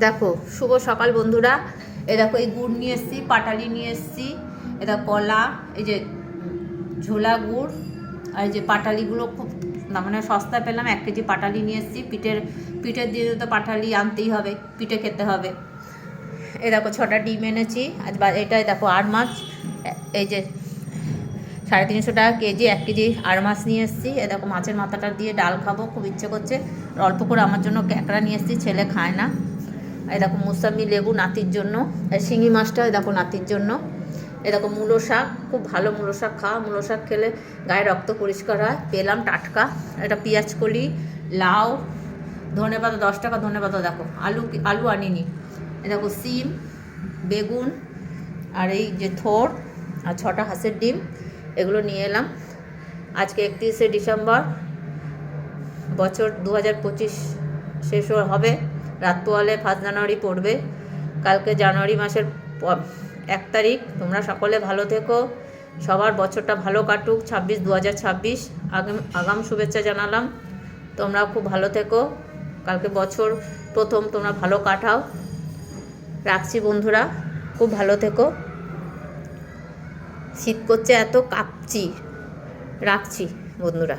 দেখো শুভ সকাল বন্ধুরা। এ দেখো এই গুড় নিয়ে এসেছি, পাটালি নিয়ে এসেছি, এটা কলা, এই যে ঝোলা গুড়, আর এই যে পাটালিগুলো খুব মানে সস্তায় পেলাম। 1 কেজি পাটালি নিয়ে এসেছি। পিঠের দিয়ে তো পাটালি আনতেই হবে, পিঠে খেতে হবে। এ দেখো 6টা ডিম এনেছি আজ। এটাই দেখো আর মাছ, এই যে 350 টাকা কেজি, 1 কেজি আর মাছ নিয়ে এসেছি। এ দেখো মাছের মাথাটা দিয়ে ডাল খাবো, খুব ইচ্ছে করছে। অল্প করে আমার জন্য ক্যাঁকড়া নিয়ে এসেছি, ছেলে খায় না। এই দেখো মুসাম্মি লেবু নাতির জন্য, শিঙি মাছটা এই দেখো নাতির জন্য। এই দেখো মূলো শাক, খুব ভালো মূলো শাক খাওয়া, মূলো শাক খেলে গায়ে রক্ত পরিষ্কার হয়, পেলাম টাটকা। এটা পেঁয়াজ কলি, লাউ, ধনেপাতা 10 টাকা ধনেপাতা। দেখো আলু আনিনি। এই দেখো সিম, বেগুন, আর এই যে থোর, আর 6টা হাঁসের ডিম, এগুলো নিয়ে এলাম। আজকে 31শে ডিসেম্বর, বছর 2025 শেষ হবে। রাত পোয়ালে 1 জানুয়ারি পড়বে। কালকে জানুয়ারি মাসের 1 তারিখ। তোমরা সকলে ভালো থেকো, সবার বছরটা ভালো কাটুক। 2026 আগাম শুভেচ্ছা জানালাম। তোমরা খুব ভালো থেকো, কালকে বছর প্রথম, তোমরা ভালো কাটাও। রাখছি বন্ধুরা, খুব ভালো থেকো। শীত করছে এত, কাঁপছি। রাখছি বন্ধুরা।